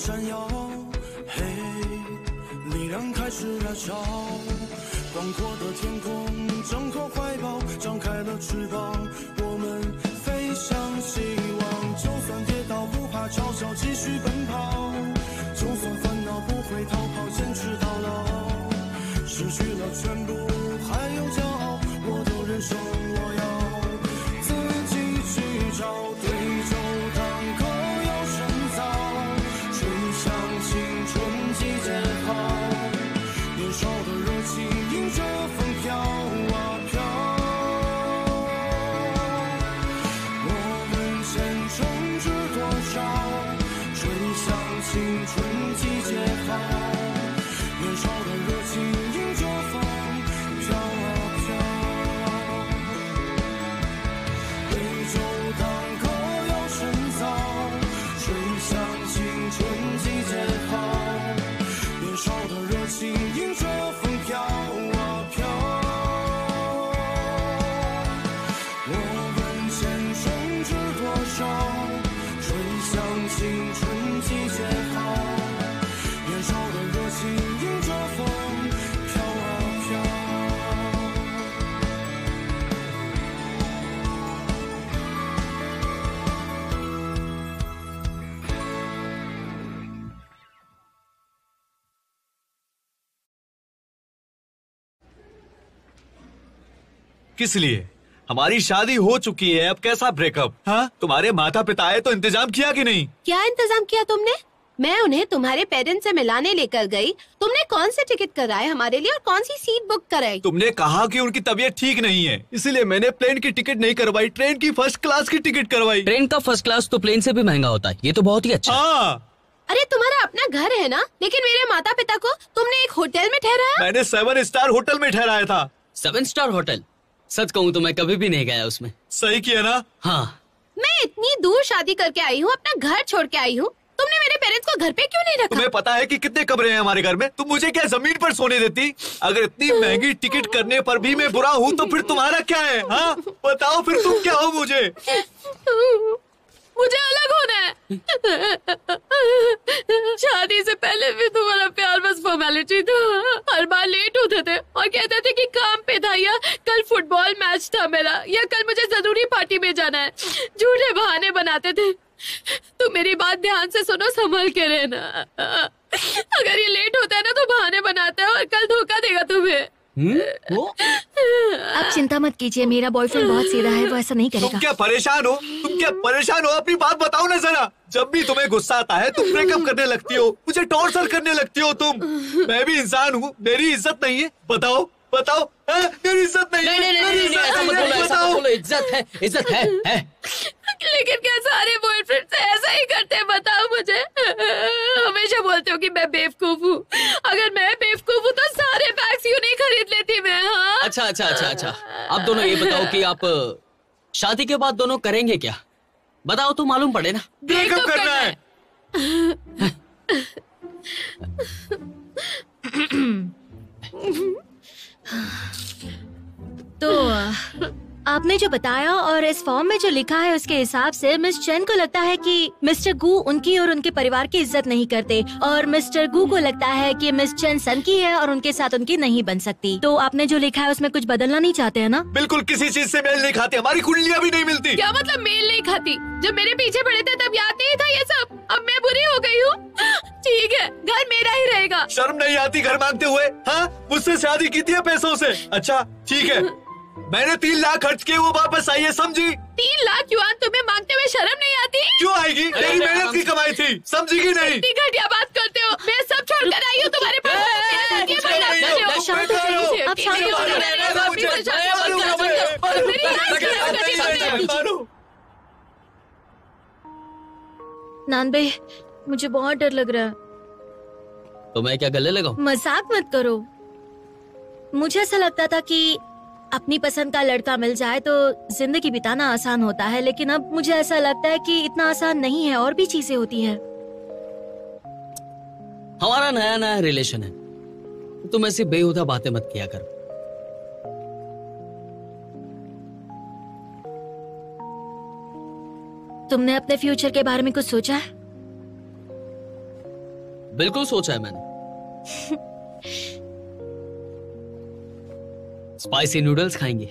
闪耀，嘿，力量开始燃烧，广阔的天空，挣脱怀抱，张开了翅膀，我们飞向希望。就算跌倒不怕嘲笑，继续奔跑，就算烦恼不会逃跑，坚持到老。失去了全部，还有骄傲，我都忍受。我要自己去找，对酒当歌要深造，吹响青春季节号，年少的热情迎着风飘啊飘。我们前程知多少，吹响青春季节号，年少的热情迎着风飘啊飘。对酒当歌要深造，吹响青春季节号，年少的热情迎着风飘啊飘。我问前生知多少，吹响青春季节号，年少的热情迎着风飘啊飘。किस लिए? हमारी शादी हो चुकी है, अब कैसा ब्रेकअप? हाँ, तुम्हारे माता पिता आए तो इंतजाम किया कि नहीं? क्या इंतजाम किया तुमने? मैं उन्हें तुम्हारे पेरेंट्स से मिलाने लेकर गई। तुमने कौन से टिकट कराए हमारे लिए और कौन सी सीट बुक कराई? तुमने कहा कि उनकी तबीयत ठीक नहीं है, इसलिए मैंने प्लेन की टिकट नहीं करवाई, ट्रेन की फर्स्ट क्लास की टिकट करवाई। ट्रेन का फर्स्ट क्लास तो प्लेन से भी महंगा होता है, ये तो बहुत ही अच्छा। हाँ, अरे तुम्हारा अपना घर है ना, लेकिन मेरे माता पिता को तुमने एक होटल में ठहराया। मैंने 7 स्टार होटल में ठहराया था। 7 स्टार होटल? सच कहूँ तो मैं कभी भी नहीं गया उसमें। सही किया ना? हाँ। मैं इतनी दूर शादी करके आई हूँ, अपना घर छोड़ के आई हूँ, तुमने मेरे पेरेंट्स को घर पे क्यों नहीं रखा? तुम्हें पता है कि कितने कमरे हैं हमारे घर में? तुम मुझे क्या जमीन पर सोने देती? अगर इतनी महंगी टिकट करने पर भी मैं बुरा हूँ तो फिर तुम्हारा क्या है? हाँ, बताओ फिर तुम क्या हो मुझे? मुझे अलग होना है। शादी से पहले भी तुम्हारा प्यार बस फॉर्मेलिटी था। हर बार लेट होते थे और कहते थे कि काम पे था, या कल फुटबॉल मैच था मेरा, या कल मुझे जरूरी पार्टी में जाना है। झूठे बहाने बनाते थे। तुम मेरी बात ध्यान से सुनो, संभल के रहना। अगर ये लेट होता है ना तो बहाने बनाता है और कल धोखा देगा तुम्हें। आप चिंता मत कीजिए, मेरा बॉयफ्रेंड बहुत सीधा है, वो ऐसा नहीं करेगा। तुम क्या परेशान हो? तुम क्या परेशान हो? अपनी बात बताओ ना जरा। जब भी तुम्हें गुस्सा आता है तुम ब्रेकअप करने लगती हो, मुझे टॉर्चर करने लगती हो तुम। मैं भी इंसान हूँ, मेरी इज्जत नहीं है? बताओ बताओ, मेरी इज्जत नहीं है? नहीं, ऐसा मत बोलो, ऐसा मत बोलो। इज्जत है। लेकिन क्या सारे बॉयफ्रेंड ऐसा ही करते हैं? बताओ मुझे। हमेशा बोलते हो कि मैं बेवकूफ हूँ। अगर मैं बेवकूफ हूँ तो सारे बैग्स यूं नहीं खरीद लेती मैं। हाँ? अच्छा। अब दोनों ये बताओ कि आप शादी के बाद दोनों करेंगे क्या? बताओ तो मालूम पड़े ना। ब्रेकअप करना है। तो आपने जो बताया और इस फॉर्म में जो लिखा है उसके हिसाब से मिस चेन को लगता है कि मिस्टर गू उनकी और उनके परिवार की इज्जत नहीं करते, और मिस्टर गू को लगता है कि मिस चेन सन की है और उनके साथ उनकी नहीं बन सकती। तो आपने जो लिखा है उसमें कुछ बदलना नहीं चाहते है ना? बिल्कुल किसी चीज से मेल नहीं खाते, हमारी कुंडलियाँ भी नहीं मिलती। क्या मतलब मेल नहीं खाती? जब मेरे पीछे पड़े थे तब याद नहीं था ये सब? अब मैं बुरी हो गई हूँ। ठीक है, घर मेरा ही रहेगा। शर्म नहीं आती घर मांगते हुए? हाँ, मुझसे शादी की थी पैसों से। अच्छा ठीक है, मैंने 3 लाख खर्च किए, वो वापस आई है, समझी? 3 लाख युआन तुम्हें मांगते हुए शर्म नहीं आती? क्यों आएगी? मेरी मेहनत की कमाई थी, समझी की नहीं? इतनी घटिया बात करते हो। मैं सब छोड़कर आई हूँ तुम्हारे पास। नानबे, मुझे बहुत डर लग रहा है। तो मैं क्या गले लगाऊं? मजाक मत करो। मुझे ऐसा लगता था कि अपनी पसंद का लड़का मिल जाए तो जिंदगी बिताना आसान होता है, लेकिन अब मुझे ऐसा लगता है कि इतना आसान नहीं है, और भी चीजें होती है। हमारा नया रिलेशन है, तुम ऐसी बेहुदा बातें मत किया करो। तुमने अपने फ्यूचर के बारे में कुछ सोचा है? बिल्कुल सोचा है मैंने। स्पाइसी नूडल्स खाएंगे।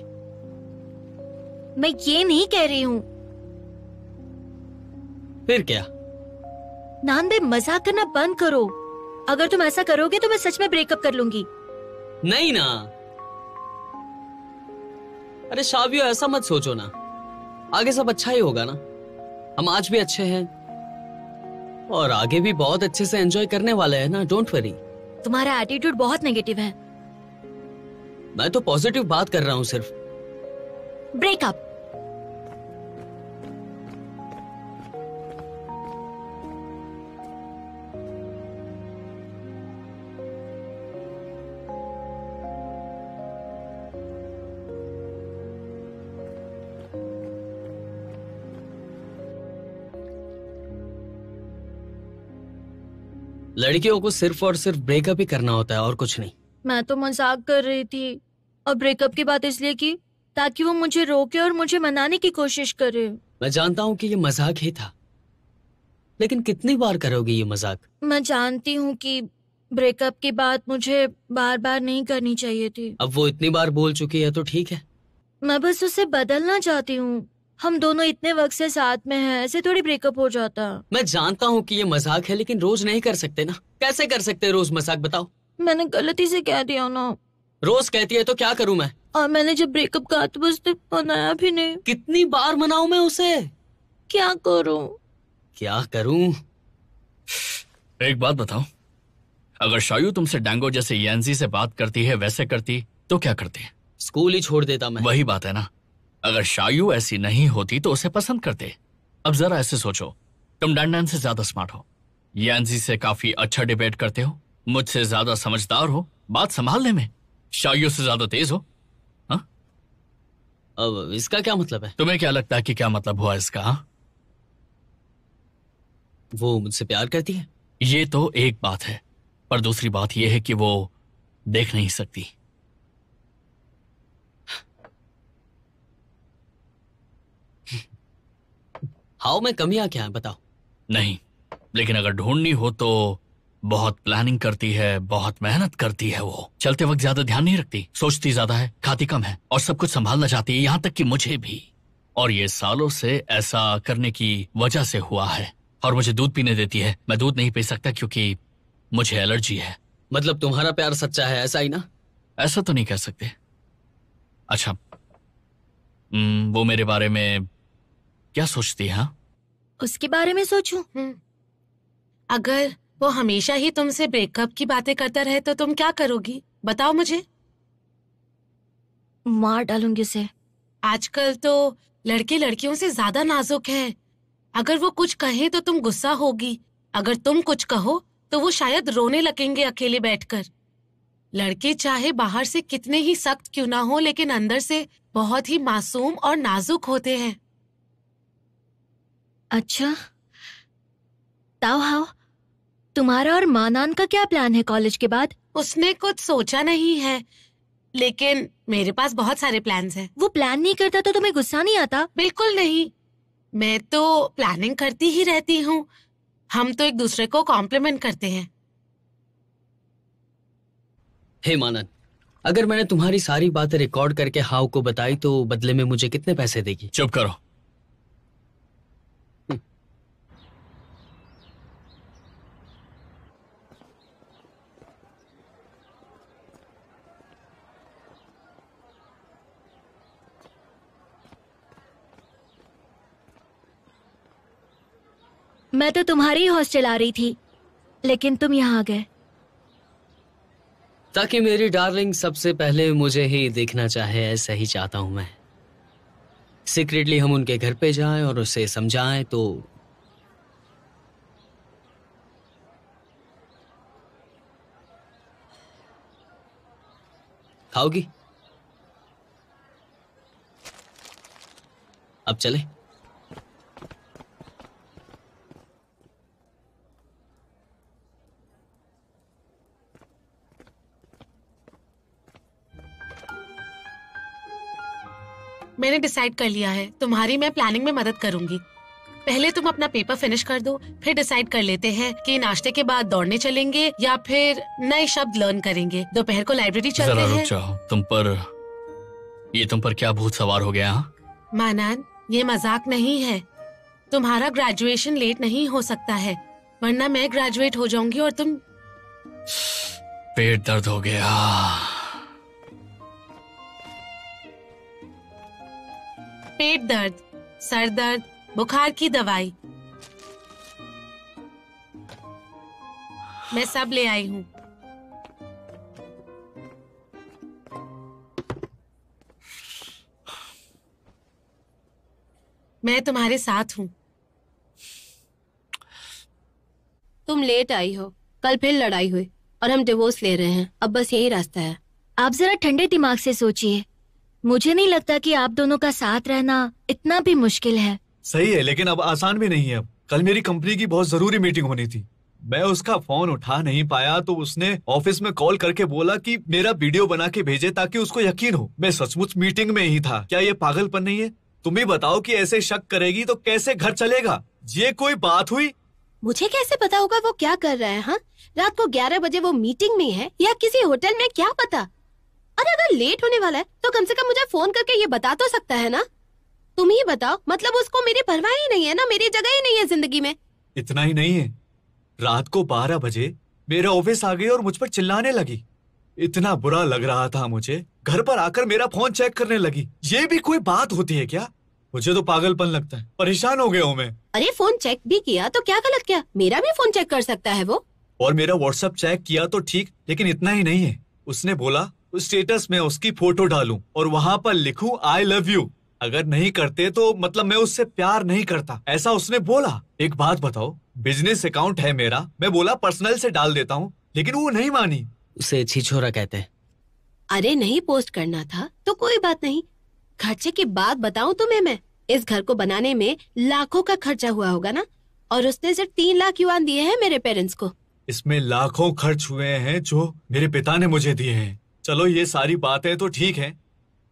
मैं ये नहीं कह रही हूँ। फिर क्या? नानदे, मजाक करना बंद करो। अगर तुम ऐसा करोगे तो मैं सच में ब्रेकअप कर लूंगी। नहीं ना। अरे शावियो, ऐसा मत सोचो ना। आगे सब अच्छा ही होगा ना। हम आज भी अच्छे हैं और आगे भी बहुत अच्छे से एंजॉय करने वाले हैं ना। Don't worry. तुम्हारा एटीट्यूड बहुत नेगेटिव है। मैं तो पॉजिटिव बात कर रहा हूँ सिर्फ। ब्रेकअप। लड़कियों को सिर्फ और सिर्फ ब्रेकअप ही करना होता है और कुछ नहीं। मैं तो मजाक कर रही थी और ब्रेकअप की बात इसलिए की ताकि वो मुझे रोके और मुझे मनाने की कोशिश करे। मैं जानता हूँ कि ये मजाक ही था, लेकिन कितनी बार करोगे ये मजाक? मैं जानती हूँ कि ब्रेकअप की बात मुझे बार बार नहीं करनी चाहिए थी। अब वो इतनी बार बोल चुकी है तो ठीक है। मैं बस उसे बदलना चाहती हूँ। हम दोनों इतने वक्त से साथ में हैं, ऐसे थोड़ी ब्रेकअप हो जाता। मैं जानता हूँ कि ये मजाक है, लेकिन रोज नहीं कर सकते ना। कैसे कर सकते रोज मजाक, बताओ? मैंने गलती से कह दिया ना। रोज कहती है तो क्या करूँ मैं? और मैंने जब ब्रेकअप कहा तो बस मनाया भी नहीं। कितनी बार मनाऊं मैं उसे? क्या करूँ? क्या करूँ? एक बात बताओ, अगर शायू तुमसे डैंगो जैसे यांजी से बात करती है वैसे करती तो क्या करती? स्कूल ही छोड़ देता मैं। वही बात है ना। अगर शायू ऐसी नहीं होती तो उसे पसंद करते। अब जरा ऐसे सोचो, तुम डैंडन से ज्यादा स्मार्ट हो, यांजी से काफी अच्छा डिबेट करते हो, मुझसे ज्यादा समझदार हो, बात संभालने में शायू से ज्यादा तेज हो। हाँ? अब इसका क्या मतलब है? तुम्हें क्या लगता है कि क्या मतलब हुआ इसका? हाँ? वो मुझसे प्यार करती है। ये तो एक बात है, पर दूसरी बात यह है कि वो देख नहीं सकती। हाउ में कमियां क्या है बताओ? नहीं, लेकिन अगर ढूंढनी हो तो बहुत प्लानिंग करती है, बहुत मेहनत करती है। वो चलते वक्त ज्यादा ध्यान नहीं रखती, सोचती ज्यादा है, खाती कम है और सब कुछ संभालना चाहती है, यहाँ तक कि मुझे भी। और ये सालों से ऐसा करने की वजह से हुआ है। और मुझे दूध पीने देती है, मैं दूध नहीं पी सकता क्योंकि मुझे एलर्जी है। मतलब तुम्हारा प्यार सच्चा है, ऐसा ही ना? ऐसा तो नहीं कह सकते। अच्छा, वो मेरे बारे में क्या सोचती है? हाँ? उसके बारे में सोचूं? अगर वो हमेशा ही तुमसे ब्रेकअप की बातें करता रहे तो तुम क्या करोगी, बताओ मुझे। मार डालूंगी उसे। आजकल तो लड़के लड़कियों से ज्यादा नाजुक हैं। अगर वो कुछ कहे तो तुम गुस्सा होगी, अगर तुम कुछ कहो तो वो शायद रोने लगेंगे अकेले बैठकर। लड़के चाहे बाहर से कितने ही सख्त क्यों ना हो, लेकिन अंदर से बहुत ही मासूम और नाजुक होते हैं। अच्छा, ताओ हाओ, तुम्हारा और मानान का क्या प्लान है कॉलेज के बाद? उसने कुछ सोचा नहीं है, लेकिन मेरे पास बहुत सारे प्लान्स हैं। वो प्लान नहीं करता तो तुम्हें गुस्सा नहीं आता? बिल्कुल नहीं, मैं तो प्लानिंग करती ही रहती हूँ। हम तो एक दूसरे को कॉम्प्लीमेंट करते हैं। हे मानन, अगर मैंने तुम्हारी सारी बातें रिकॉर्ड करके हाउ को बताई तो बदले में मुझे कितने पैसे देगी? चुप करो। मैं तो तुम्हारी ही हॉस्टल आ रही थी, लेकिन तुम यहाँ आ गए। ताकि मेरी डार्लिंग सबसे पहले मुझे ही देखना चाहे, ऐसा ही चाहता हूं मैं। सीक्रेटली हम उनके घर पे जाएं और उसे समझाएं तो खाओगी? अब चले? मैंने डिसाइड कर लिया है, तुम्हारी मैं प्लानिंग में मदद करूंगी। पहले तुम अपना पेपर फिनिश कर दो, फिर डिसाइड कर लेते हैं कि नाश्ते के बाद दौड़ने चलेंगे या फिर नए शब्द लर्न करेंगे। दोपहर को लाइब्रेरी चलते जरा हैं। रुक जाओ, तुम पर क्या भूत सवार हो गया? हाँ, मानान, ये मजाक नहीं है। तुम्हारा ग्रेजुएशन लेट नहीं हो सकता है, वरना मैं ग्रेजुएट हो जाऊंगी और तुम। पेट दर्द हो गया। पेट दर्द, सर दर्द, बुखार की दवाई मैं सब ले आई हूँ। मैं तुम्हारे साथ हूँ। तुम लेट आई हो, कल फिर लड़ाई हुई और हम डिवोर्स ले रहे हैं। अब बस यही रास्ता है। आप जरा ठंडे दिमाग से सोचिए। मुझे नहीं लगता कि आप दोनों का साथ रहना इतना भी मुश्किल है। सही है, लेकिन अब आसान भी नहीं है। अब कल मेरी कंपनी की बहुत जरूरी मीटिंग होनी थी, मैं उसका फोन उठा नहीं पाया तो उसने ऑफिस में कॉल करके बोला कि मेरा वीडियो बना के भेजे ताकि उसको यकीन हो मैं सचमुच मीटिंग में ही था। क्या ये पागलपन नहीं है? तुम ही बताओ कि ऐसे शक करेगी तो कैसे घर चलेगा? ये कोई बात हुई? मुझे कैसे पता होगा वो क्या कर रहा है? हाँ, रात को 11 बजे वो मीटिंग में है या किसी होटल में, क्या पता। अरे अगर लेट होने वाला है तो कम से कम मुझे फोन करके ये बता तो सकता है ना। तुम ही बताओ, मतलब उसको मेरी परवाह ही नहीं है ना, मेरी जगह ही नहीं है जिंदगी में। इतना ही नहीं है, रात को 12 बजे मेरे ऑफिस आ गई और मुझ पर चिल्लाने लगी। इतना बुरा लग रहा था मुझे, घर पर आकर मेरा फोन चेक करने लगी। ये भी कोई बात होती है क्या? मुझे तो पागलपन लगता है, परेशान हो गया हूँ मैं। अरे फोन चेक भी किया तो क्या गलत किया? मेरा भी फोन चेक कर सकता है वो। और मेरा व्हाट्सएप चेक किया तो ठीक, लेकिन इतना ही नहीं है। उसने बोला उस स्टेटस में उसकी फोटो डालूं और वहाँ पर लिखूं आई लव यू। अगर नहीं करते तो मतलब मैं उससे प्यार नहीं करता, ऐसा उसने बोला। एक बात बताओ, बिजनेस अकाउंट है मेरा, मैं बोला पर्सनल से डाल देता हूँ, लेकिन वो नहीं मानी। उसे छिछोरा कहते हैं। अरे नहीं पोस्ट करना था तो कोई बात नहीं। खर्चे की बात बताऊं तुम्हें मैं, इस घर को बनाने में लाखों का खर्चा हुआ होगा ना, और उसने सिर्फ 3 लाख युआन दिए हैं मेरे पेरेंट्स को। इसमें लाखों खर्च हुए हैं जो मेरे पिता ने मुझे दिए हैं। चलो ये सारी बातें तो ठीक है,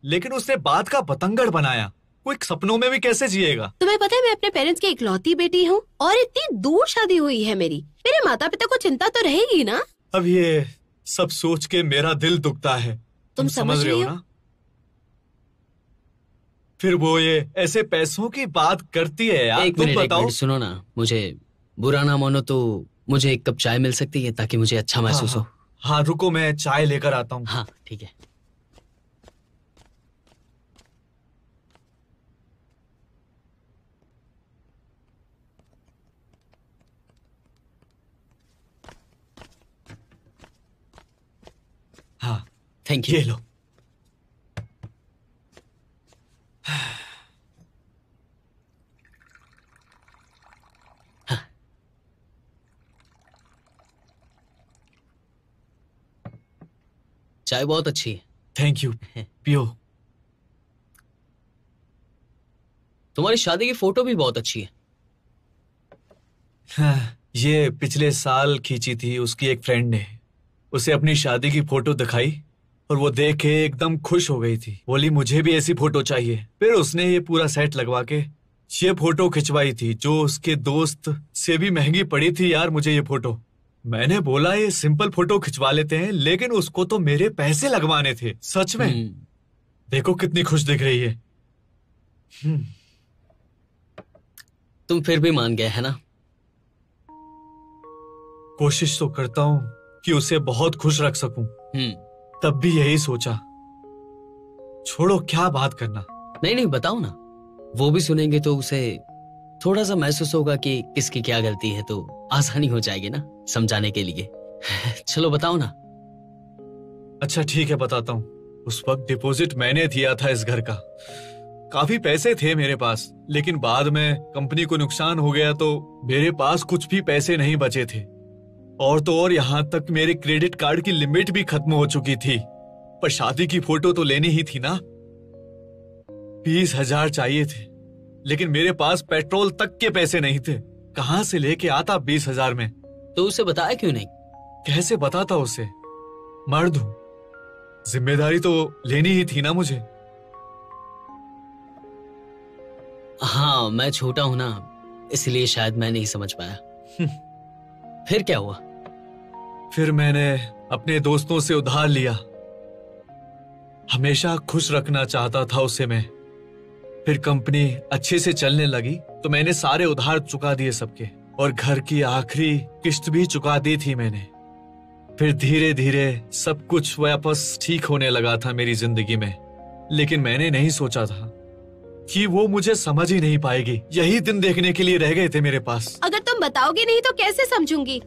लेकिन उसने बात का बतंगड़ बनाया। कोई सपनों में भी कैसे जिएगा? तुम्हें पता है मैं अपने पेरेंट्स की इकलौती बेटी हूँ और इतनी दूर शादी हुई है मेरी। मेरे माता पिता को चिंता तो रहेगी ना। अब ये सब सोच के मेरा दिल दुखता है। तुम समझ रहे हो ना? फिर वो ये ऐसे पैसों की बात करती है यार। एक मिनट सुनो ना, मुझे बुरा ना मानो तो मुझे एक कप चाय मिल सकती है ताकि मुझे अच्छा महसूस हो। हाँ रुको, मैं चाय लेकर आता हूँ। हाँ ठीक है। हाँ थैंक यू। ये लो। चाय बहुत अच्छी है। थैंक यू, पियो। तुम्हारी शादी की फोटो भी बहुत अच्छी है। हाँ, ये पिछले साल खींची थी उसकी एक फ्रेंड ने। उसे अपनी शादी की फोटो दिखाई और वो देख के एकदम खुश हो गई थी। बोली मुझे भी ऐसी फोटो चाहिए। फिर उसने ये पूरा सेट लगवा के ये फोटो खिंचवाई थी, जो उसके दोस्त से भी महंगी पड़ी थी यार मुझे ये फोटो। मैंने बोला ये सिंपल फोटो खिंचवा लेते हैं, लेकिन उसको तो मेरे पैसे लगवाने थे। सच में देखो कितनी खुश दिख रही है। तुम फिर भी मान गए है ना? कोशिश तो करता हूँ कि उसे बहुत खुश रख सकूं। तब भी यही सोचा, छोड़ो क्या बात करना। नहीं नहीं बताओ ना, वो भी सुनेंगे तो उसे थोड़ा सा महसूस होगा कि किसकी क्या गलती है, तो आसानी हो जाएगी ना समझाने के लिए। चलो बताओ ना। अच्छा ठीक है बताता हूँ। उस वक्त डिपॉजिट मैंने दिया था इस घर का। काफी पैसे थे मेरे पास, लेकिन बाद में कंपनी को नुकसान हो गया तो मेरे पास कुछ भी पैसे नहीं बचे थे। और तो और यहाँ तक मेरे क्रेडिट कार्ड की लिमिट भी खत्म हो चुकी थी। पर शादी की फोटो तो लेनी ही थी ना। 20,000 चाहिए थे, लेकिन मेरे पास पेट्रोल तक के पैसे नहीं थे। कहाँ से लेके आता 20,000 में? तो उसे बताया क्यों नहीं? कैसे बताता उसे? मर्द हूं, जिम्मेदारी तो लेनी ही थी ना मुझे। हाँ मैं छोटा हूं ना, इसलिए शायद मैं नहीं समझ पाया। फिर क्या हुआ? फिर मैंने अपने दोस्तों से उधार लिया। हमेशा खुश रखना चाहता था उसे मैं। फिर कंपनी अच्छे से चलने लगी तो मैंने सारे उधार चुका दिए सबके, और घर की आखिरी किस्त भी चुका दी थी मैंने। फिर धीरे धीरे सब कुछ वापस ठीक होने लगा था मेरी जिंदगी में। लेकिन मैंने नहीं सोचा था कि वो मुझे समझ ही नहीं पाएगी। यही दिन देखने के लिए रह गए थे मेरे पास। अगर तुम बताओगे नहीं तो कैसे समझूंगी?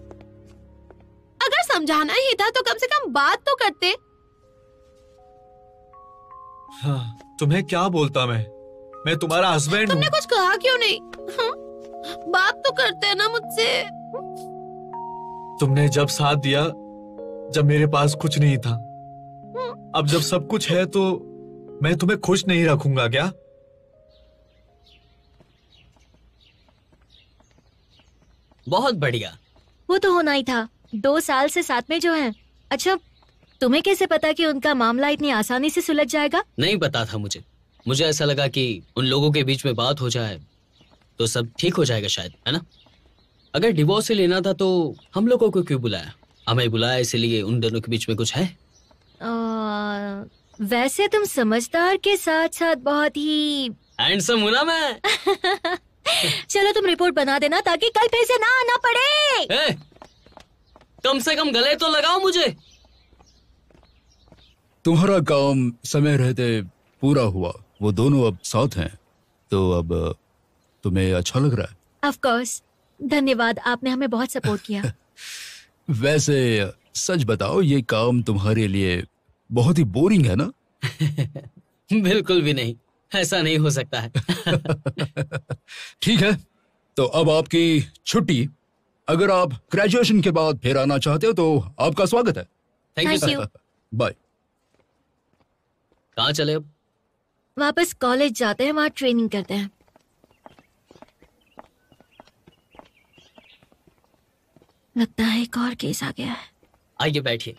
अगर समझाना ही था तो कम से कम बात तो करते। हाँ, तुम्हें क्या बोलता मैं तुम्हारा हस्बैंड हूँ। तुमने कुछ कहा क्यों नहीं? हाँ? बात तो करते ना मुझसे। तुमने जब साथ दिया जब मेरे पास कुछ नहीं था, अब जब सब कुछ है तो मैं तुम्हें खुश नहीं रखूंगा क्या? बहुत बढ़िया। वो तो होना ही था, 2 साल से साथ में जो है। अच्छा, तुम्हें कैसे पता कि उनका मामला इतनी आसानी से सुलझ जाएगा? नहीं पता था मुझे ऐसा लगा कि उन लोगों के बीच में बात हो जाए तो सब ठीक हो जाएगा शायद, है ना? अगर डिवोर्स ही लेना था तो हम लोगों को क्यों बुलाया? हमें बुलाया इसलिए उन दोनों के बीच में कुछ है? वैसे तुम समझदार के साथ साथ बहुत ही हैंडसम हूं ना मैं। चलो तुम रिपोर्ट बना देना ताकि कल फिर से ना आना पड़े। कम से कम गले तो लगाओ मुझे। तुम्हारा काम समय रहते पूरा हुआ। वो दोनों अब साथ हैं, तो अब तुम्हें अच्छा लग रहा है? ऑफ कोर्स, धन्यवाद, आपने हमें बहुत सपोर्ट किया। वैसे सच बताओ, ये काम तुम्हारे लिए बहुत ही बोरिंग है ना? बिल्कुल भी नहीं, ऐसा नहीं हो सकता है। ठीक है, तो अब आपकी छुट्टी। अगर आप ग्रेजुएशन के बाद फिर आना चाहते हो तो आपका स्वागत है। Thank you. बाय। कहाँ चले अब? वापस कॉलेज जाते हैं, वहाँ ट्रेनिंग करते हैं। लगता है एक और केस आ गया है। आइए बैठिए।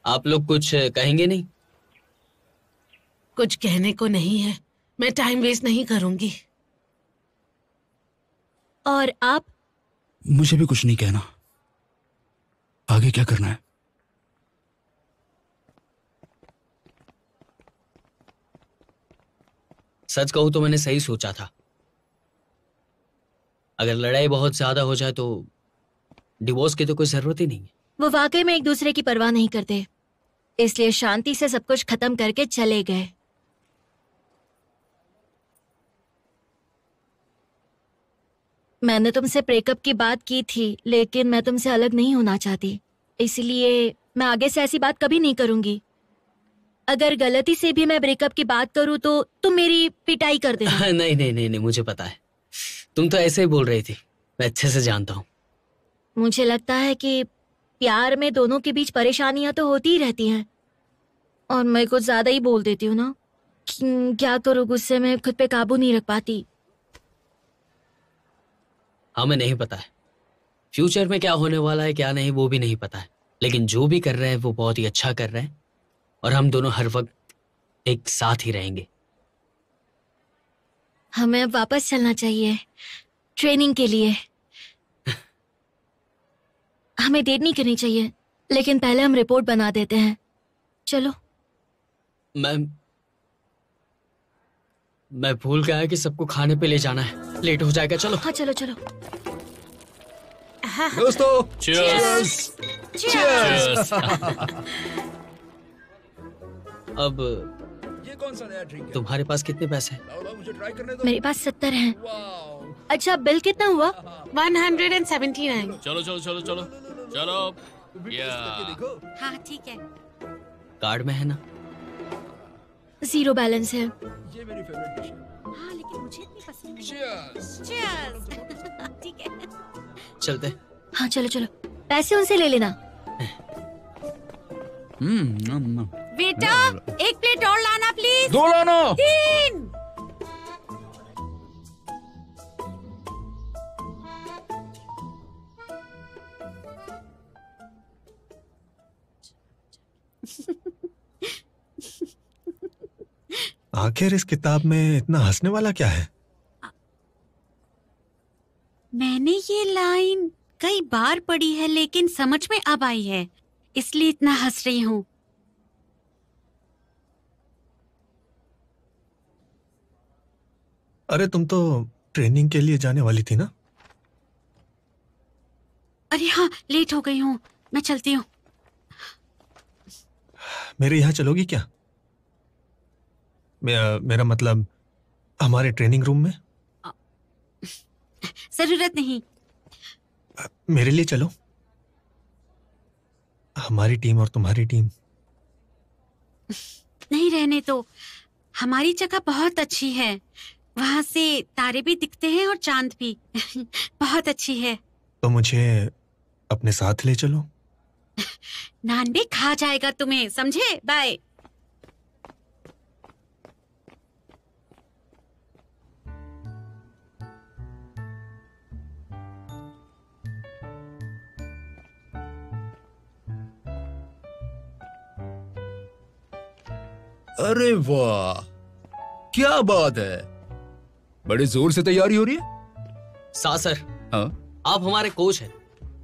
आप लोग कुछ कहेंगे नहीं? कुछ कहने को नहीं है, मैं टाइम वेस्ट नहीं करूंगी। और आप? मुझे भी कुछ नहीं कहना। आगे क्या करना है? सच कहूं तो मैंने सही सोचा था। अगर लड़ाई बहुत ज्यादा हो जाए तो डिवोर्स की तो कोई जरूरत ही नहीं है। वो वाकई में एक दूसरे की परवाह नहीं करते, इसलिए शांति से सब कुछ खत्म करके चले गए। मैंने तुमसे ब्रेकअप की बात की थी, लेकिन मैं तुमसे अलग नहीं होना चाहती, इसलिए मैं आगे से ऐसी बात कभी नहीं करूंगी। अगर गलती से भी मैं ब्रेकअप की बात करूं तो तुम मेरी पिटाई कर देना। नहीं नहीं नहीं नहीं, मुझे पता है, तुम तो ऐसे ही बोल रही थी, मैं अच्छे से जानता हूँ। मुझे लगता है कि प्यार में दोनों के बीच परेशानियां तो होती ही रहती हैं, और मैं कुछ ज्यादा ही बोल देती हूँ ना। क्या करूँ, गुस्से में खुद पे काबू नहीं रख पाती। हमें नहीं पता है फ्यूचर में क्या होने वाला है, क्या नहीं, वो भी नहीं पता है, लेकिन जो भी कर रहे हैं वो बहुत ही अच्छा कर रहे हैं, और हम दोनों हर वक्त एक साथ ही रहेंगे। हमें अब वापस चलना चाहिए ट्रेनिंग के लिए। हमें देर नहीं करनी चाहिए, लेकिन पहले हम रिपोर्ट बना देते हैं। चलो। मैं भूल गया कि सबको खाने पे ले जाना है, लेट हो जाएगा। चलो। हाँ चलो चलो। दोस्तों, चीयर्स। चीयर्स। अब ये कौन सा नया ड्रिंक है? तुम्हारे पास कितने पैसे हैं? लाओ, मुझे ट्राई करने दो। मेरे पास 70 हैं। वाओ। अच्छा, बिल कितना हुआ? 179। चलो चलो चलो चलो चलो। हाँ ठीक है। कार्ड में है ना? 0 बैलेंस है। ये मेरी फेवरेट डिश है। हाँ, लेकिन मुझे इतनी पसंद नहीं। Cheers! ठीक है। चलते। हाँ चलो चलो, पैसे उनसे ले लेना। बेटा, एक प्लेट और लाना प्लीज। 2 लाना। 3। आखिर इस किताब में इतना हंसने वाला क्या है? मैंने ये लाइन कई बार पढ़ी है लेकिन समझ में अब आई है, इसलिए इतना हंस रही हूँ। अरे तुम तो ट्रेनिंग के लिए जाने वाली थी ना? अरे हाँ, लेट हो गई हूँ, मैं चलती हूँ। मेरे यहाँ चलोगी क्या? मेरा मतलब हमारे ट्रेनिंग रूम में। जरूरत नहीं। मेरे लिए चलो, हमारी टीम और तुम्हारी टीम। नहीं, रहने दो, हमारी जगह बहुत अच्छी है, वहां से तारे भी दिखते हैं और चांद भी। बहुत अच्छी है। तो मुझे अपने साथ ले चलो। नान भी खा जाएगा तुम्हें, समझे? बाय। अरे वाह, क्या बात है, बड़े जोर से तैयारी हो रही है। सा सर, हाँ? आप हमारे कोच हैं,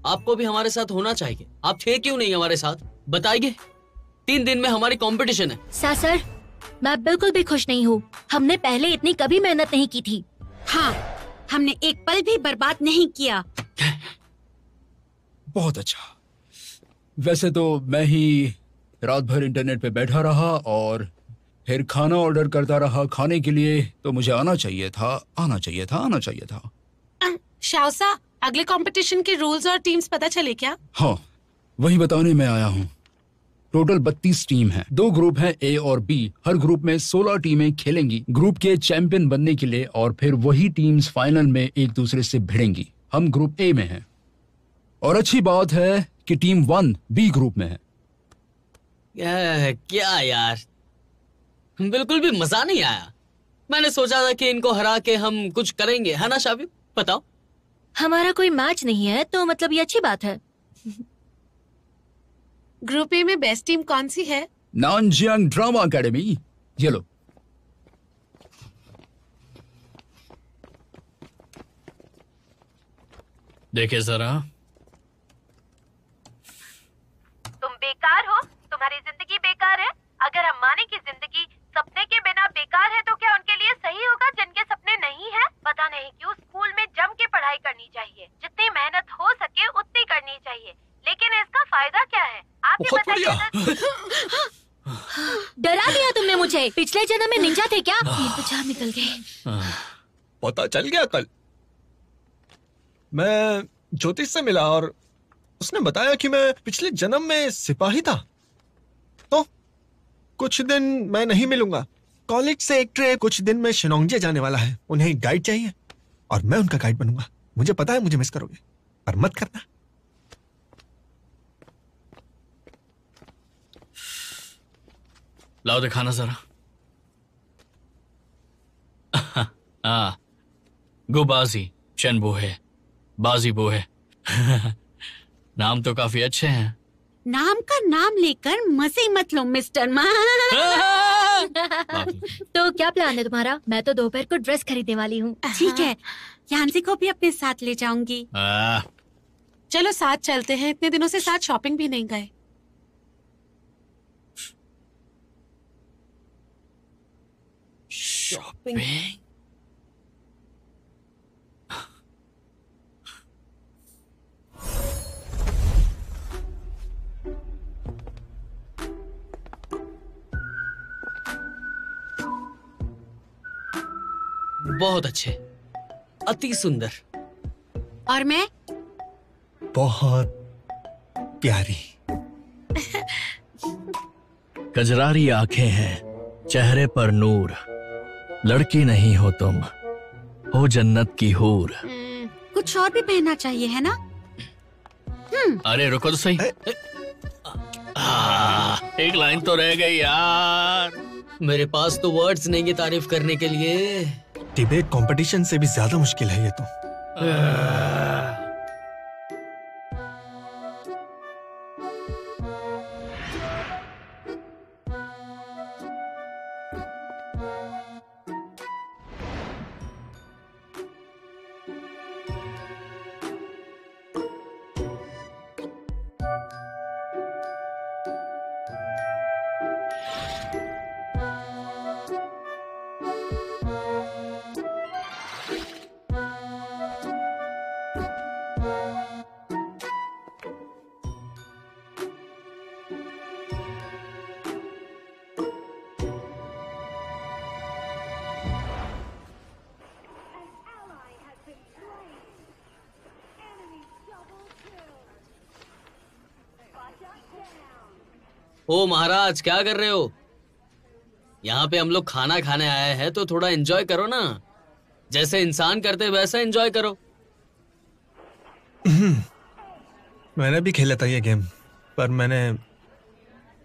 आपको भी हमारे साथ होना चाहिए। आप थे क्यों नहीं हमारे साथ, बताइए? 3 दिन में हमारी कंपटीशन है। सर, मैं बिल्कुल भी खुश नहीं हूँ। हमने पहले इतनी कभी मेहनत नहीं की थी। हाँ, हमने एक पल भी बर्बाद नहीं किया। बहुत अच्छा। वैसे तो मैं ही रात भर इंटरनेट पे बैठा रहा और फिर खाना ऑर्डर करता रहा खाने के लिए, तो मुझे आना चाहिए था। शाओसा, अगले कंपटीशन के रूल्स और टीम्स पता चले क्या? हाँ, वही बताने मैं आया हूँ। टोटल 32 टीम है, 2 ग्रुप हैं, ए और बी। हर ग्रुप में 16 टीमें खेलेंगी ग्रुप के चैंपियन बनने के लिए, और फिर वही टीम्स फाइनल में एक दूसरे से भिड़ेंगी। हम ग्रुप ए में हैं, और अच्छी बात है कि टीम 1 बी ग्रुप में है। क्या यार, बिल्कुल भी मजा नहीं आया। मैंने सोचा था कि इनको हरा के हम कुछ करेंगे, है ना शाबी? बताओ। हमारा कोई मैच नहीं है तो मतलब ये अच्छी बात है। ग्रुप ए में बेस्ट टीम कौन सी है? नानजियांग ड्रामा एकेडमी। ये लो। देखिए जरा। तुम बेकार हो, तुम्हारी जिंदगी बेकार है। अगर हम माने की जिंदगी सपने के बिना बेकार है तो क्या उनके लिए सही होगा जिनके सपने नहीं है? पता नहीं क्यों स्कूल में जम के पढ़ाई करनी चाहिए, जितनी मेहनत हो सके उतनी करनी चाहिए, लेकिन इसका फायदा क्या है? आप ही बताइए। डरा दिया तुमने मुझे। पिछले जन्म में निंजा थे क्या? ये तो जान निकल गए। पता चल गया कल। मैं ज्योतिष से मिला और उसने बताया कि मैं पिछले जन्म में सिपाही था। तो कुछ दिन मैं नहीं मिलूंगा। कॉलेज से एक ट्रे कुछ दिन में शिनोंगजे जाने वाला है, उन्हें गाइड चाहिए और मैं उनका गाइड बनूंगा। मुझे पता है मुझे मिस करोगे, पर मत करना। लाओ दिखाना जरा। गुबाजी चेनबू है, बाजी बो है। नाम तो काफी अच्छे हैं। नाम का नाम लेकर मजे मत लो मिस्टर मा। तो क्या प्लान है तुम्हारा? मैं तो दोपहर को ड्रेस खरीदने वाली हूँ। ठीक है, यांसी को भी अपने साथ ले जाऊंगी। चलो साथ चलते हैं, इतने दिनों से साथ शॉपिंग भी नहीं गए। शॉपिंग? बहुत अच्छे, अति सुंदर। और मैं? बहुत प्यारी। कजरारी आंखें हैं, चेहरे पर नूर। लड़की नहीं हो तुम, हो जन्नत की हूर। कुछ और भी पहनना चाहिए है ना? अरे रुको तो सही। एक लाइन तो रह गई यार। मेरे पास तो वर्ड्स नहीं है तारीफ करने के लिए। डिबेट कंपटीशन से भी ज्यादा मुश्किल है ये तो। ओ महाराज, क्या कर रहे हो? यहाँ पे हम लोग खाना खाने आए हैं तो थोड़ा एंजॉय करो ना। जैसे इंसान करते वैसा एंजॉय करो। मैंने भी खेला था ये गेम, पर मैंने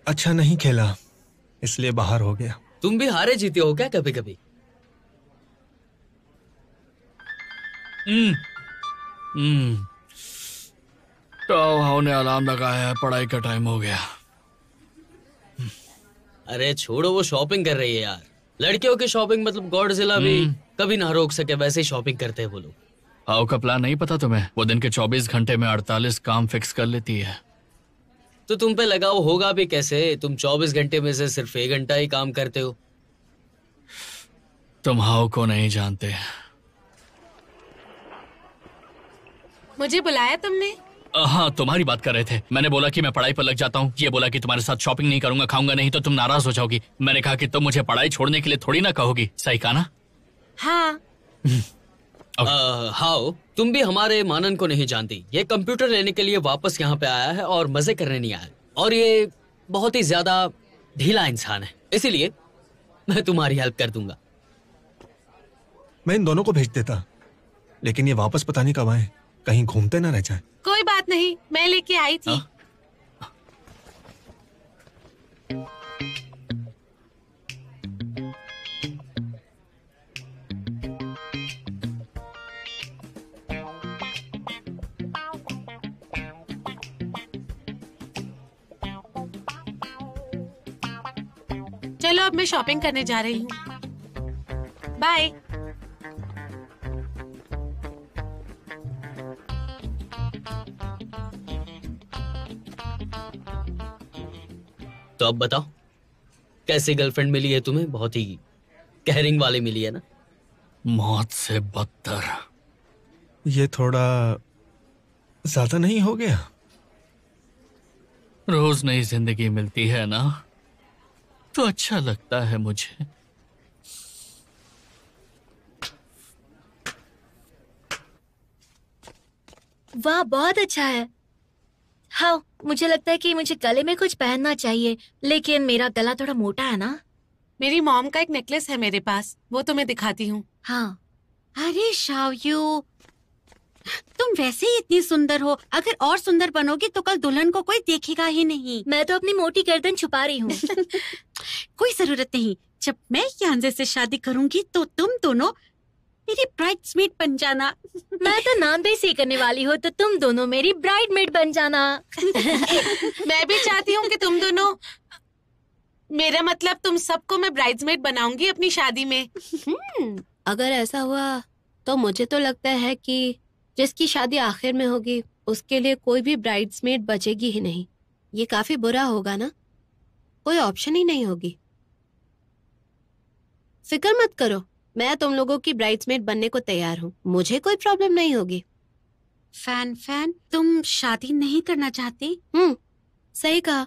अच्छा नहीं खेला, इसलिए बाहर हो गया। तुम भी हारे जीते हो क्या कभी कभी? तो ने अलार्म लगाया है, पढ़ाई का टाइम हो गया। अरे छोड़ो, वो शॉपिंग कर रही है यार। लड़कियों की शॉपिंग मतलब गॉडजिला भी कभी ना रोक सके वैसे ही शॉपिंग करते हैं वो लोग। हाउ का प्लान नहीं पता तुम्हें? वो दिन के 24 घंटे में 48 काम फिक्स कर लेती है। तो तुम पे लगाव होगा भी कैसे? तुम 24 घंटे में से सिर्फ 1 घंटा ही काम करते हो। तुम हाउ को नहीं जानते। मुझे बुलाया तुमने? हाँ, तुम्हारी बात कर रहे थे। मैंने बोला कि मैं पढ़ाई पर लग जाता हूँ। ये बोला कि तुम्हारे साथ शॉपिंग नहीं करूंगा, खाऊंगा नहीं तो तुम नाराज हो जाओगी। मैंने कहा कि तुम मुझे पढ़ाई छोड़ने के लिए थोड़ी ना कहोगी। सही कहा ना? हाँ। हाउ, तुम भी हमारे मानन को नहीं जानती। ये कंप्यूटर लेने के लिए वापस यहाँ पे आया है और मजे करने नहीं आया। और ये बहुत ही ज्यादा ढीला इंसान है, इसीलिए मैं तुम्हारी हेल्प कर दूंगा। मैं इन दोनों को भेज देता, लेकिन ये वापस पता नहीं कब आए, कहीं घूमते ना रह जाए। कोई बात नहीं, मैं लेके आई थी। चलो अब मैं शॉपिंग करने जा रही हूँ। बाय। तो अब बताओ, कैसी गर्लफ्रेंड मिली है तुम्हें? बहुत ही केयरिंग वाली मिली है ना? मौत से बदतर। ये थोड़ा ज्यादा नहीं हो गया? रोज नई जिंदगी मिलती है ना, तो अच्छा लगता है मुझे। वाह, बहुत अच्छा है। हाँ, मुझे लगता है कि मुझे गले में कुछ पहनना चाहिए, लेकिन मेरा गला थोड़ा मोटा है ना। मेरी मॉम का एक नेकलेस है मेरे पास, वो तुम्हें दिखाती हूँ। हाँ। अरे शाओयू, तुम वैसे ही इतनी सुंदर हो। अगर और सुंदर बनोगी तो कल दुल्हन को कोई देखेगा ही नहीं। मैं तो अपनी मोटी गर्दन छुपा रही हूँ। कोई जरूरत नहीं। जब मैं यांजे से शादी करूंगी तो तुम दोनों मेरी ब्राइड्समेड बन जाना। मैं तो नाम भी सी करने वाली हूँ, तो तुम दोनों मेरी ब्राइडमेड बन जाना। मैं भी चाहती हूँ कि तुम दोनों, मेरा मतलब तुम सबको मैं ब्राइड्समेड बनाऊंगी अपनी शादी में। अगर ऐसा हुआ तो मुझे तो लगता है कि जिसकी शादी आखिर में होगी उसके लिए कोई भी ब्राइड्समेड बचेगी ही नहीं। ये काफी बुरा होगा ना, कोई ऑप्शन ही नहीं होगी। फिक्र मत करो, मैं तुम लोगों की ब्राइड्समेड बनने को तैयार हूँ, मुझे कोई प्रॉब्लम नहीं होगी। फैन, तुम शादी नहीं करना चाहती? सही कहा।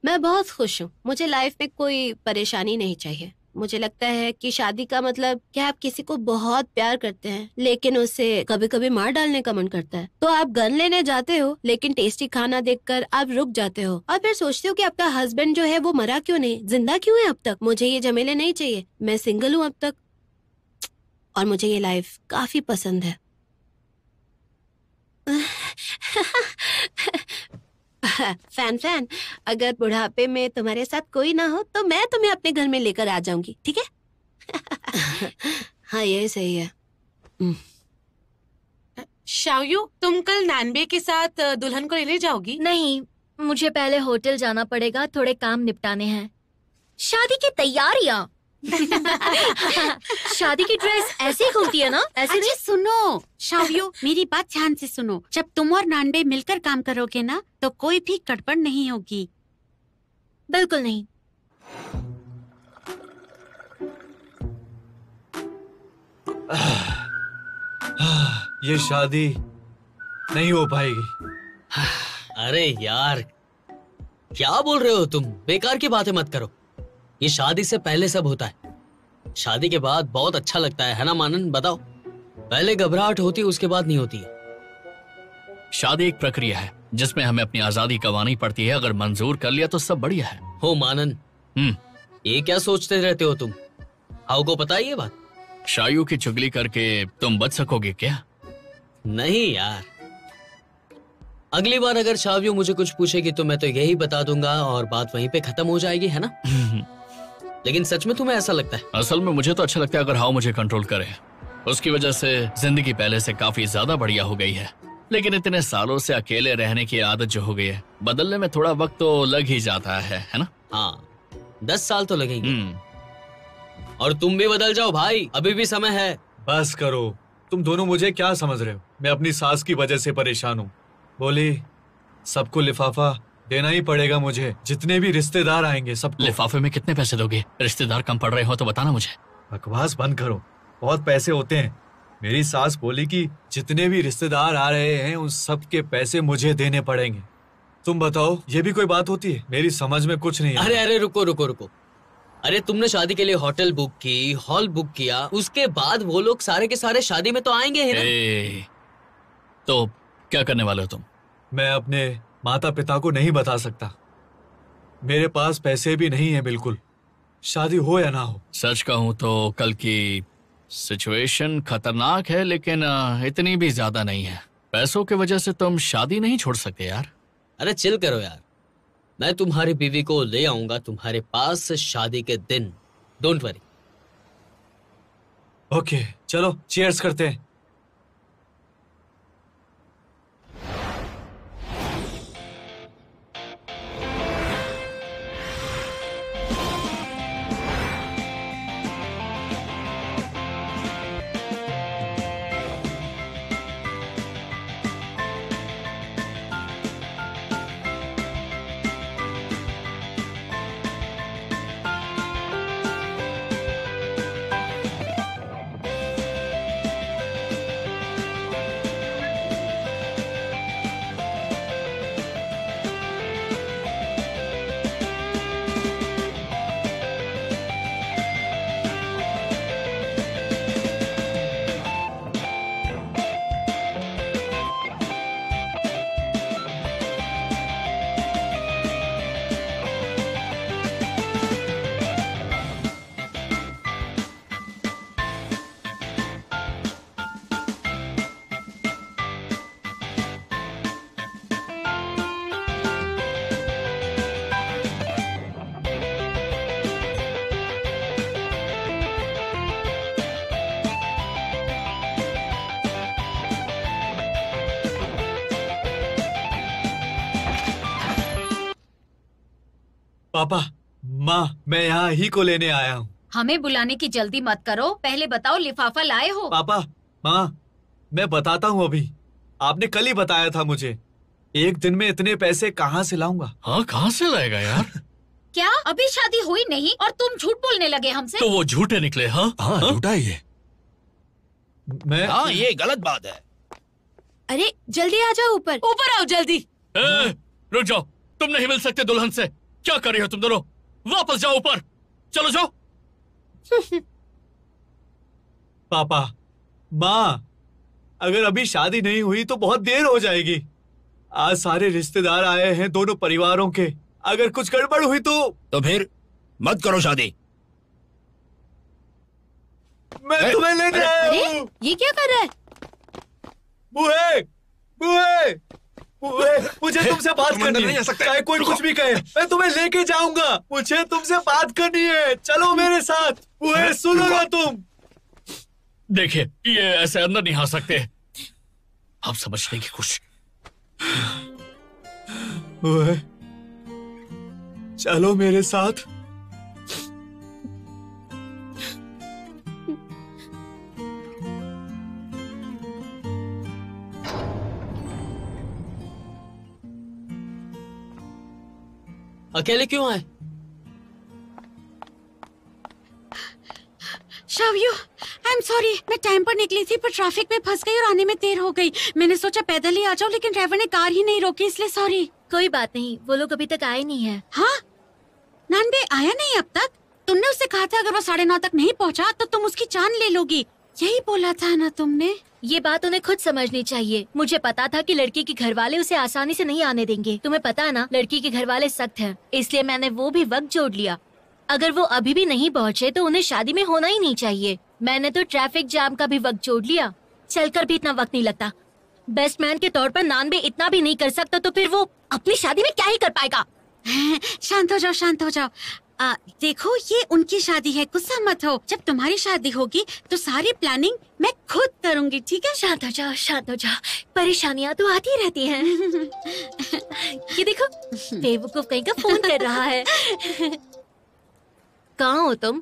मैं बहुत खुश हूँ, मुझे लाइफ में कोई परेशानी नहीं चाहिए। मुझे लगता है कि शादी का मतलब कि आप किसी को बहुत प्यार करते हैं लेकिन उसे कभी कभी मार डालने का मन करता है। तो आप गन लेने जाते हो लेकिन टेस्टी खाना देखकर आप रुक जाते हो और फिर सोचते हो कि आपका हस्बैंड जो है वो मरा क्यों नहीं, जिंदा क्यों है अब तक। मुझे ये झमेले नहीं चाहिए, मैं सिंगल हूँ अब तक और मुझे ये लाइफ काफी पसंद है। फैन, अगर बुढ़ापे में तुम्हारे साथ कोई ना हो तो मैं तुम्हें अपने घर में लेकर आ जाऊंगी, ठीक है? हाँ, ये सही है। शाओयू, तुम कल नानबे के साथ दुल्हन को लेने जाओगी? नहीं, मुझे पहले होटल जाना पड़ेगा, थोड़े काम निपटाने हैं। शादी की तैयारियां। शादी की ड्रेस ऐसे ही खुलती है ना? ऐसे नहीं? सुनो शाओयू, मेरी बात ध्यान से सुनो। जब तुम और नानबे मिलकर काम करोगे ना तो कोई भी गड़बड़ नहीं होगी। बिल्कुल नहीं। ये शादी नहीं हो पाएगी। अरे यार, क्या बोल रहे हो तुम? बेकार की बातें मत करो। ये शादी से पहले सब होता है, शादी के बाद बहुत अच्छा लगता है ना मानन? बताओ, पहले घबराहट होती है, उसके बाद नहीं होती है। शादी एक प्रक्रिया है जिसमें हमें अपनी आजादी गंवानी पड़ती है। अगर मंजूर कर लिया तो सब बढ़िया है। हो मानन, ये क्या सोचते रहते हो तुम? हाउ को पता है ये बात? शायू की चुगली करके तुम बच सकोगे क्या? नहीं यार, अगली बार अगर शावियो मुझे कुछ पूछेगी तो मैं तो यही बता दूंगा और बात वहीं पे खत्म हो जाएगी, है ना? लेकिन सच में तुम्हें ऐसा लगता है? असल में मुझे तो अच्छा लगता है अगर हाउ मुझे कंट्रोल करे। उसकी वजह से जिंदगी पहले से काफी ज्यादा बढ़िया हो गई है। लेकिन इतने सालों से अकेले रहने की आदत जो हो गई है, बदलने में थोड़ा वक्त तो लग ही जाता है ना? हाँ, 10 साल तो लगेंगे। और तुम भी बदल जाओ भाई, अभी भी समय है। बस करो, तुम दोनों मुझे क्या समझ रहे हो? मैं अपनी सास की वजह से परेशान हूँ। बोली सबको लिफाफा देना ही पड़ेगा मुझे, जितने भी रिश्तेदार आएंगे सबको। लिफाफे में कितने पैसे दोगे? रिश्तेदार कम पड़ रहे हो तो बताना मुझे। बकवास बंद करो, बहुत पैसे होते हैं। मेरी सास बोली कि जितने भी रिश्तेदार आ रहे हैं उन सब के पैसे मुझे देने पड़ेंगे। तुम बताओ, ये भी कोई बात होती है? मेरी समझ में कुछ नहीं। अरे रुको रुको रुको, अरे तुमने शादी के लिए होटल बुक की, हॉल बुक किया, उसके बाद वो लोग सारे के सारे शादी में तो आएंगे ही ना। तो क्या करने वाले हो तुम? मैं अपने माता पिता को नहीं बता सकता। मेरे पास पैसे भी नहीं है बिल्कुल, शादी हो या ना हो। सच कहूं तो कल की सिचुएशन खतरनाक है, लेकिन इतनी भी ज्यादा नहीं है। पैसों की वजह से तुम शादी नहीं छोड़ सकते यार। अरे चिल करो यार, मैं तुम्हारी बीवी को ले आऊंगा तुम्हारे पास शादी के दिन। Don't worry. ओके, चलो चीयर्स करते हैं। पापा, माँ, मैं यहाँ ही को लेने आया हूँ। हमें बुलाने की जल्दी मत करो, पहले बताओ लिफाफा लाए हो? पापा, माँ, मैं बताता हूँ अभी। आपने कल ही बताया था मुझे। एक दिन में इतने पैसे कहाँ से लाऊंगा? हाँ, कहाँ से लाएगा यार? क्या अभी शादी हुई नहीं और तुम झूठ बोलने लगे हमसे? तो वो झूठे निकले? हाँ झूठा है ये। हाँ, ये गलत बात है। अरे जल्दी आ जाओ, ऊपर ऊपर आओ जल्दी। रुक जाओ, तुम नहीं मिल सकते दुल्हन से। क्या कर रही हो तुम दोनों? वापस जाओ ऊपर, चलो जाओ। पापा, माँ, अगर अभी शादी नहीं हुई तो बहुत देर हो जाएगी। आज सारे रिश्तेदार आए हैं दोनों परिवारों के। अगर कुछ गड़बड़ हुई तो फिर मत करो शादी। मैं तुम्हें लेने आया हूँ। ये क्या कर रहा है? बुए, बुए, बुए, मुझे तुमसे बात करनी है। चाहे कोई कुछ भी कहे, मैं तुम्हें लेके जाऊंगा। मुझे तुमसे बात करनी है, चलो मेरे साथ। बुए, सुनो ना तुम। देखिए, ये ऐसे अंदर नहीं आ सकते। आप समझने की कोशिश। बुए, चलो मेरे साथ। अकेले क्यों आए? शावियो, आई एम सॉरी। मैं टाइम पर निकली थी पर ट्रैफिक में फंस गई और आने में देर हो गई। मैंने सोचा पैदल ही आ जाऊं, लेकिन ड्राइवर ने कार ही नहीं रोकी, इसलिए सॉरी। कोई बात नहीं, वो लोग अभी तक आए नहीं है। हाँ, नानबे आया नहीं अब तक? तुमने उससे कहा था अगर वो 9:30 तक नहीं पहुंचा तो तुम उसकी जान ले लोगी। यही बोला था ना तुमने? ये बात उन्हें खुद समझनी चाहिए। मुझे पता था कि लड़की के घर वाले उसे आसानी से नहीं आने देंगे। तुम्हें पता है ना, लड़की के घर वाले सख्त हैं, इसलिए मैंने वो भी वक्त जोड़ लिया। अगर वो अभी भी नहीं पहुँचे तो उन्हें शादी में होना ही नहीं चाहिए। मैंने तो ट्रैफिक जाम का भी वक्त जोड़ लिया। चलकर भी इतना वक्त नहीं लगता। बेस्ट मैन के तौर पर नानबे इतना भी नहीं कर सकता तो फिर वो अपनी शादी में क्या ही कर पाएगा। शांत हो जाओ, शांत हो जाओ। देखो, ये उनकी शादी है, गुस्सा मत हो। जब तुम्हारी शादी होगी तो सारी प्लानिंग मैं खुद करूंगी, ठीक है? शांत हो जाओ, शांत हो जाओ। परेशानियाँ तो आती रहती हैं। ये देखो, बेवकूफ कहीं का फोन कर रहा है। कहाँ हो तुम?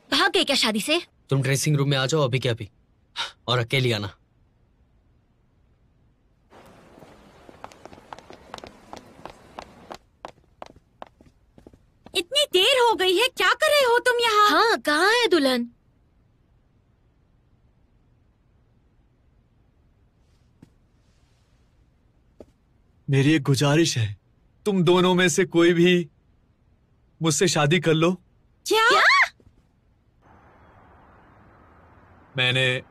भाग गए क्या शादी से? तुम ड्रेसिंग रूम में आ जाओ अभी के अभी, और अकेली आना। इतनी देर हो गई है, क्या कर रहे हो तुम यहाँ? हाँ, कहाँ है दुल्हन? मेरी एक गुजारिश है, तुम दोनों में से कोई भी मुझसे शादी कर लो। क्या? मैंने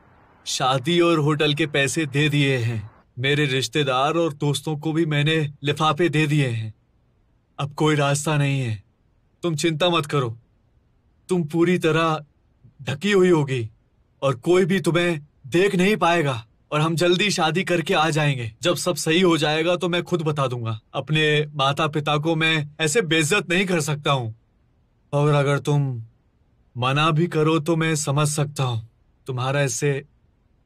शादी और होटल के पैसे दे दिए हैं। मेरे रिश्तेदार और दोस्तों को भी मैंने लिफाफे दे दिए हैं। अब कोई रास्ता नहीं है। तुम चिंता मत करो। तुम पूरी तरह ढकी हुई होगी और कोई भी तुम्हें देख नहीं पाएगा, और हम जल्दी शादी करके आ जाएंगे। जब सब सही हो जाएगा तो मैं खुद बता दूंगा। अपने माता पिता को मैं ऐसे बेइज्जत नहीं कर सकता हूँ, और अगर तुम मना भी करो तो मैं समझ सकता हूँ। तुम्हारा इससे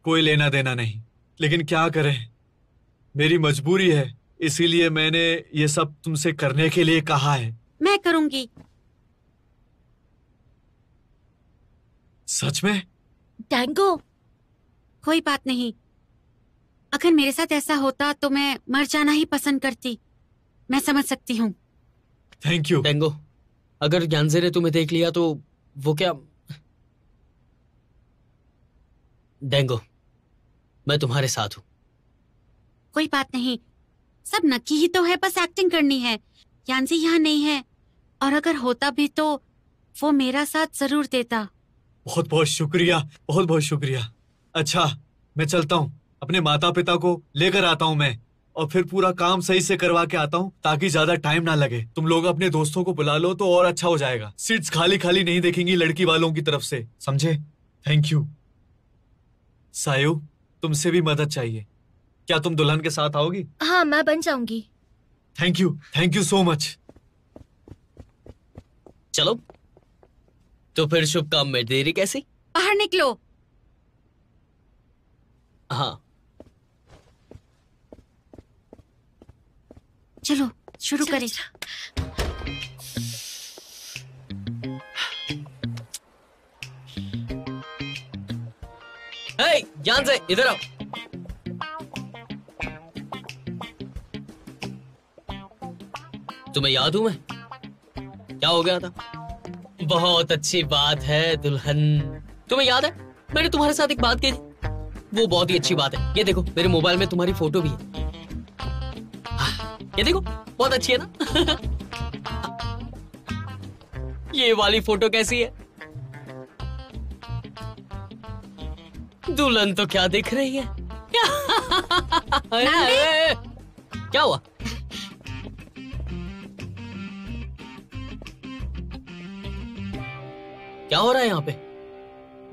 कोई लेना देना नहीं, लेकिन क्या करें, मेरी मजबूरी है। इसीलिए मैंने ये सब तुमसे करने के लिए कहा है। मैं करूंगी। सच में? टैंगो, कोई बात नहीं। अगर मेरे साथ ऐसा होता तो मैं मर जाना ही पसंद करती। मैं समझ सकती हूँ। Thank you. टैंगो, अगर ज्ञानजे ने तुम्हें देख लिया तो वो क्या? डेंगो, मैं तुम्हारे साथ हूँ। कोई बात नहीं, सब नक्की ही तो है, बस एक्टिंग करनी है। यानसी यहाँ नहीं है, और अगर होता भी तो वो मेरा साथ जरूर देता। बहुत बहुत शुक्रिया, बहुत बहुत शुक्रिया। अच्छा, मैं चलता हूँ, अपने माता पिता को लेकर आता हूँ मैं, और फिर पूरा काम सही से करवा के आता हूँ ताकि ज्यादा टाइम ना लगे। तुम लोग अपने दोस्तों को बुला लो तो और अच्छा हो जाएगा। सीट्स खाली खाली नहीं देखेंगी लड़की वालों की तरफ से, समझे? Thank you. सायु, तुमसे भी मदद चाहिए। क्या तुम दुल्हन के साथ आओगी? हाँ, मैं बन जाऊंगी। Thank you so much. चलो, तो फिर शुभ काम में देरी कैसी? बाहर निकलो। हाँ, चलो शुरू करें। हे, ज्ञान से इधर आओ। तुम्हें याद हूं मैं? क्या हो गया था? बहुत अच्छी बात है दुल्हन। तुम्हें याद है मैंने तुम्हारे साथ एक बात की थी? वो बहुत ही अच्छी बात है। ये देखो, मेरे मोबाइल में तुम्हारी फोटो भी है। ये देखो, बहुत अच्छी है ना? ये वाली फोटो कैसी है? दुल्हन तो क्या दिख रही है? क्या हुआ? क्या हो रहा है यहाँ पे?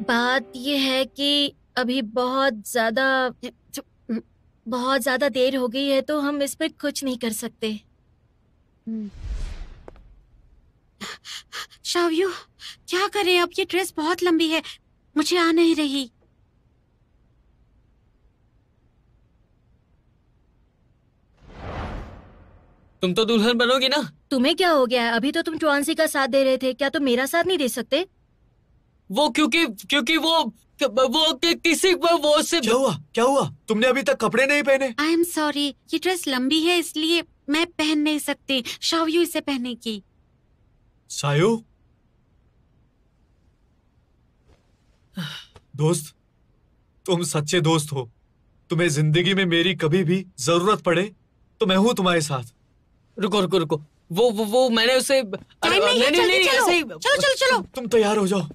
बात ये है कि अभी बहुत ज्यादा देर हो गई है, तो हम इस पे कुछ नहीं कर सकते। शाव्यू, क्या करें अब? ये ड्रेस बहुत लंबी है, मुझे आ नहीं रही। तुम तो दुल्हन बनोगी ना? तुम्हें क्या हो गया है? अभी तो तुम ट्वांसी का साथ दे रहे थे, क्या तुम मेरा साथ नहीं दे सकते? वो क्योंकि वो किसी वो से। क्या हुआ? तुमने अभी तक कपड़े नहीं पहने? आई एम सॉरी, ये ड्रेस लंबी है इसलिए मैं पहन नहीं सकती। शाव्यू इसे पहनेगी। सायु, दोस्त, तुम सच्चे दोस्त हो। तुम्हें जिंदगी में मेरी कभी भी जरूरत पड़े तो मैं हूँ तुम्हारे साथ। रुको, वो मैंने उसे नहीं, चलो। तुम तैयार हो जाओ।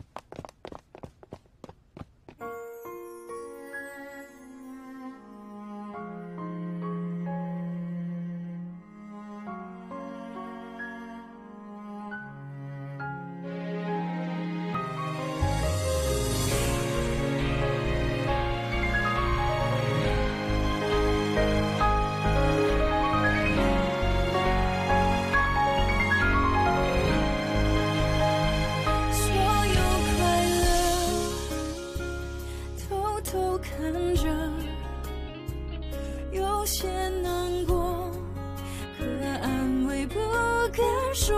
说，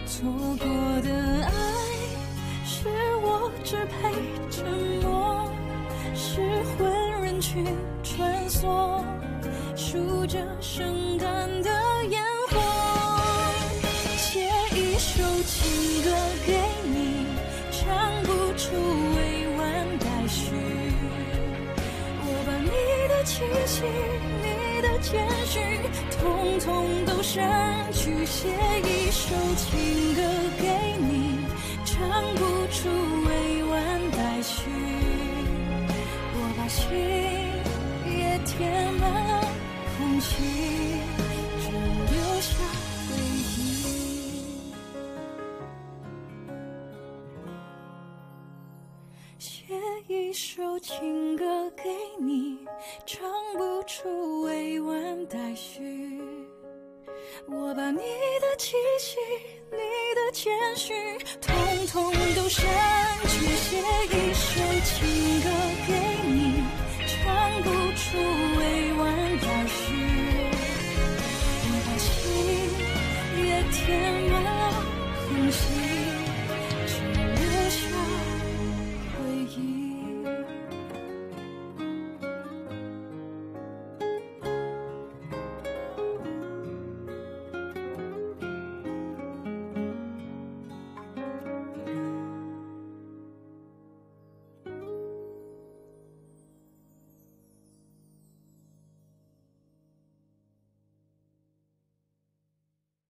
错过的爱是我只配沉默，是混人群穿梭，数着圣诞的烟火，写一首情歌给你，唱不出委婉待续，我把你的气息，你的谦虚，统统都删去，写一首情歌给你，唱不出委婉待续，我把心也填满空气，只留下回忆。写一首情歌给你，唱不出委婉待续，我把你的气息，你的谦虚，统统都删去，写一首情歌给你，唱不出